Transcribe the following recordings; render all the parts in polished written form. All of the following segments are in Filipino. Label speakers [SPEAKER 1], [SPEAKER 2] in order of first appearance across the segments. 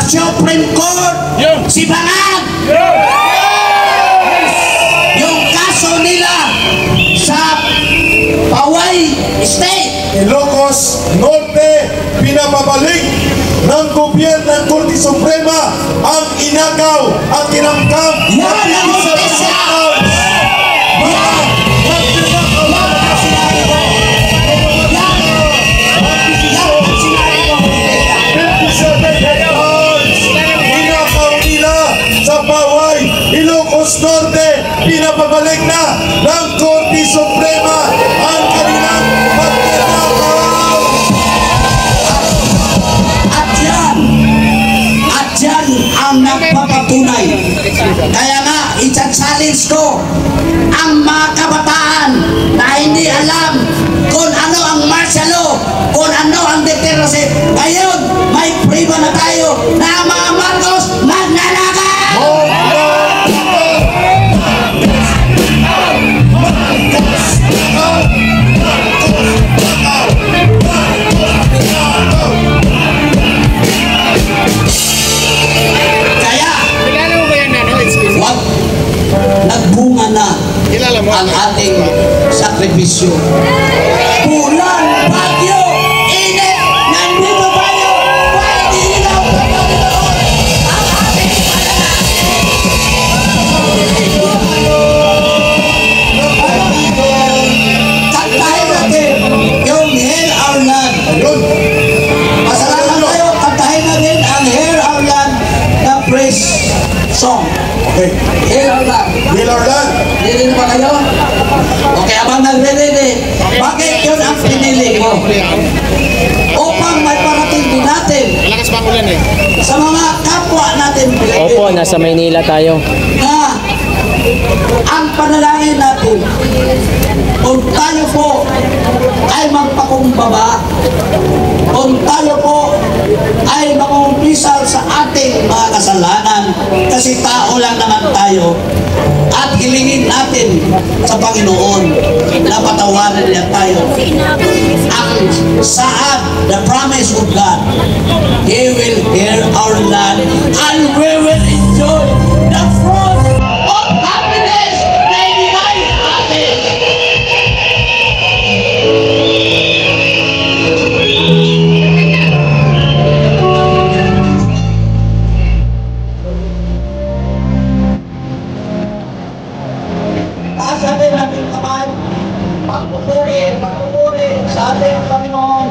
[SPEAKER 1] Supreme Court, si Barang. Yung kaso nila sa Paway State,
[SPEAKER 2] Ilocos Norte, pinapabalik ng gobyerno ng Korte Suprema ang inagaw at kinamkam
[SPEAKER 1] yan ang hustisya.
[SPEAKER 2] Ilocos Norte, pinapabalik na ng Korte Suprema ang kanilang pagkatakaw.
[SPEAKER 1] At yan ang nagpapatunay. Kaya nga, i-challenge ko ang mga kabataan na hindi alam kung ano ang martial law, kung ano ang dictatorship. Ngayon, may prima na tayo na ang mga Marcos magnanakaw! Nagbunga na ang ating sakripisyo. Bulan, bagyo, init, nandito tayo para ilaw ang ating kantahin natin yung Hear Our Land. Masalamat tayo, kantahin natin ang Hear Our Land na praise song.
[SPEAKER 2] Okay.
[SPEAKER 1] Hear Our Land.
[SPEAKER 2] Hear Our Land.
[SPEAKER 1] Hindi ba kayo? Okay, abang nagre-ready, bakit yun ang pinili ko? Upang may parating din natin sa mga kapwa natin Pilipino.
[SPEAKER 3] Opo, nasa Maynila tayo.
[SPEAKER 1] Na ang panalangin natin, kung tayo po ay magpakumbaba, kung tayo po ay makumpisal sa ating mga kasalanan, kasi tao lang naman tayo, at hilingin natin sa Panginoon na patawarin niya tayo. Ang saad, the promise of God, He will hear our land and we will enjoy the fruit of happiness na ibigay natin. Sabi natin kamay, pagpupuri sa ating Panginoon.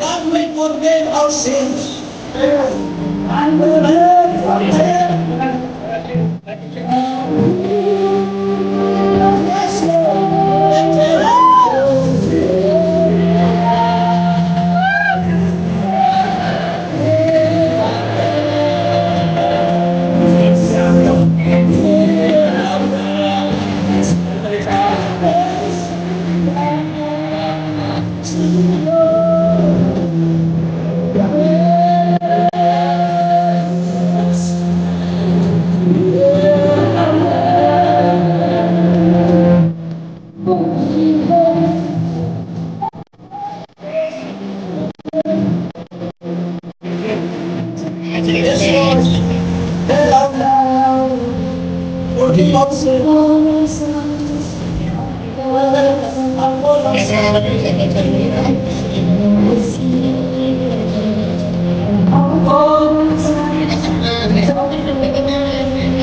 [SPEAKER 1] God will forgive our sins. And we will live from here. Yes,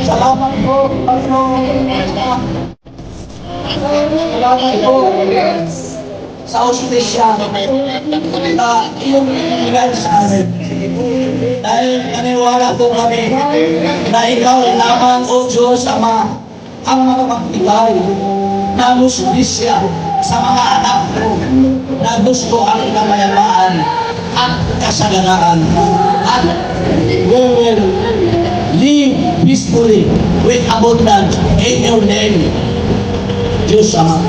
[SPEAKER 1] salamat po, salamat po sa hostisya na iyong ibigay sa amin. Dahil naniwala po kami na ikaw lamang, O Diyos Ama, ang makapagbigay ng hostisya sa mga anak ko na gusto ang kamayamaan at kasaganaan. At we will live peacefully with abundance in your name. Diyos Ama.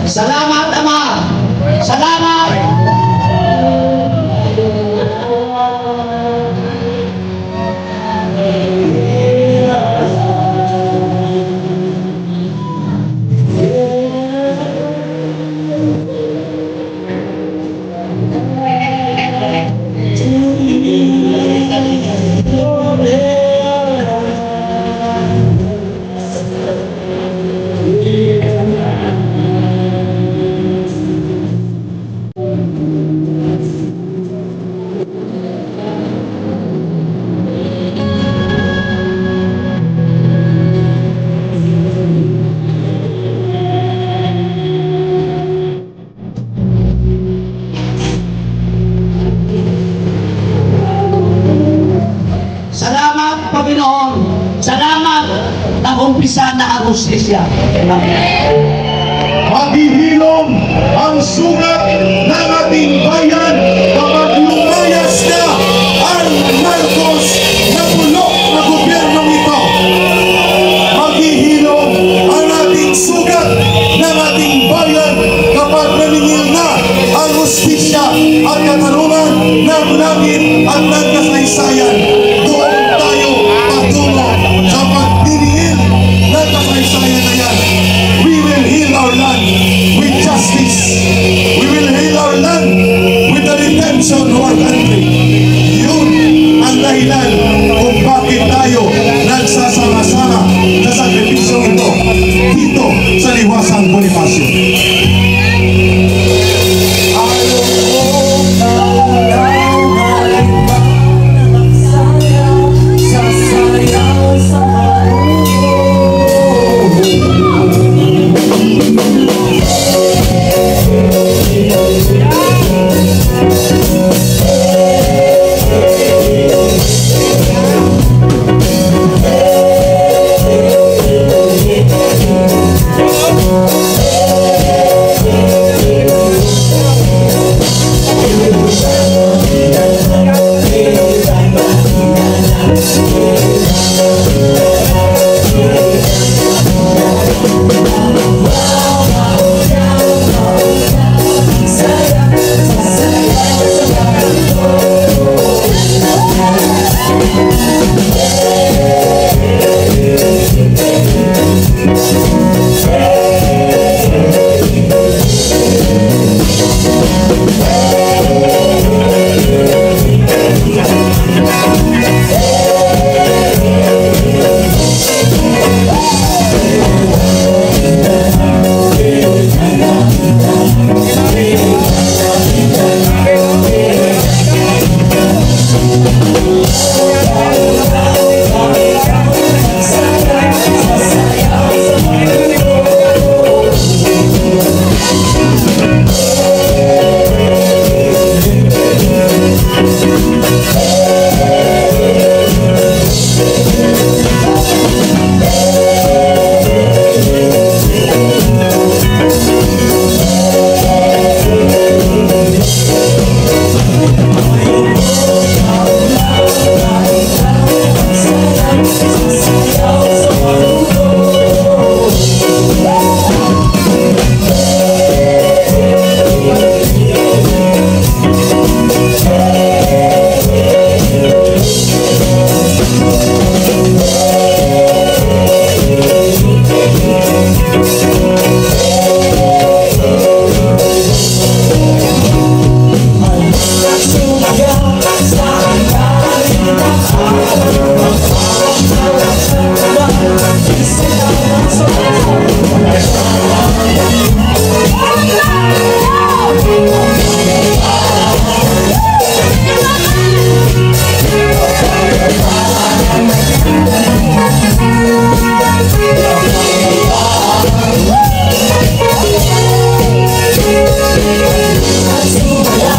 [SPEAKER 1] Salamat, Ama! Salamat! Salamat, Panginoon. Salamat na umpisa na ang hustisya.
[SPEAKER 2] Maghihilom ang sugat ng ating bayan kapag lumayas na ang Marcos na bulok na gobyernong ito. Maghihilom ang ating sugat ng ating bayan kapag naningil na ang hustisya at katarungan ng langit at ng kasaysayan. Doon tayo patungo sa pagdiningil ng kasaysayan na yan. We will heal our land with justice. We will heal our land with the redemption of our country. Yun ang dahilan kung bakit tayo nagsasama-sama sa sakripisyong ito dito sa Liwasang Bonifacio.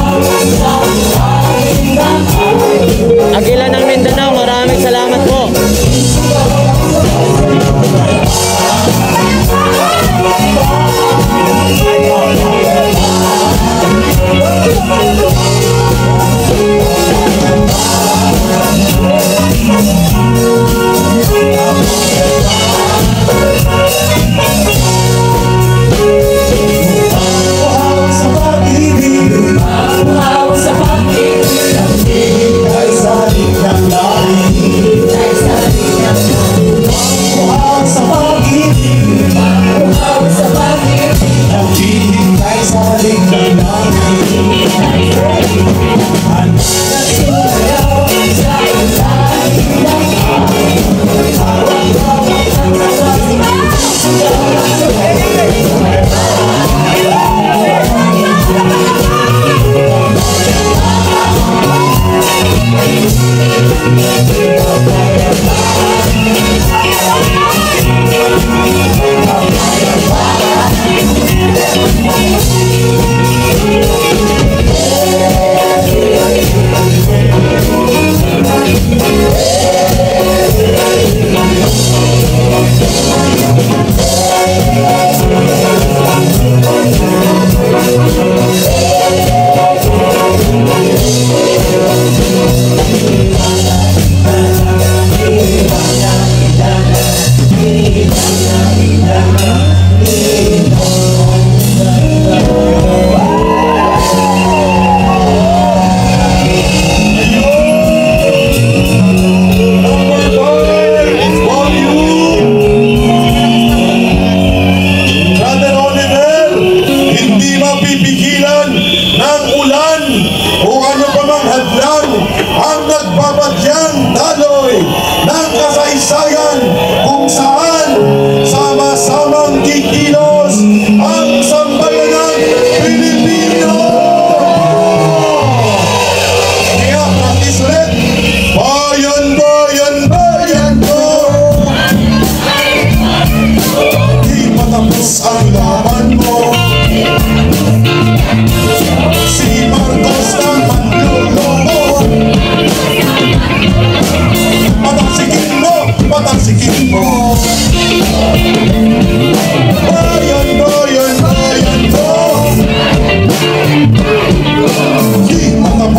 [SPEAKER 3] Let's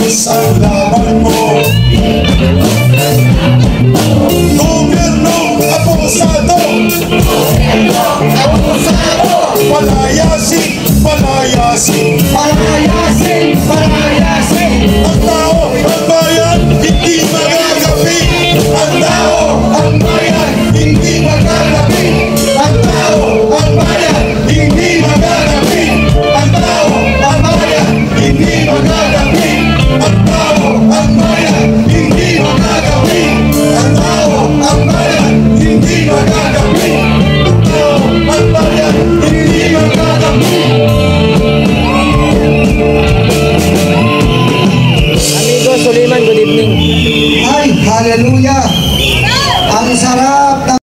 [SPEAKER 2] Diyos ang laban mo. Gobernong abusado, palayasin, palayasin. Ang tao, ang bayan, hindi magagabi. Ang tao, ang bayan, hindi magagabi. Ang tao, ang bayan, hindi magagabi. Ang tao, ang bayan, hindi magagabi. Ang tao, ang bayan, hindi magagabi. Ang tao, ang bayan, hindi magagabi. Ang tao, ang bayan, hindi magagabi.
[SPEAKER 3] Amigo Suleiman, good evening.
[SPEAKER 4] Ay, hallelujah! Ang sarap ng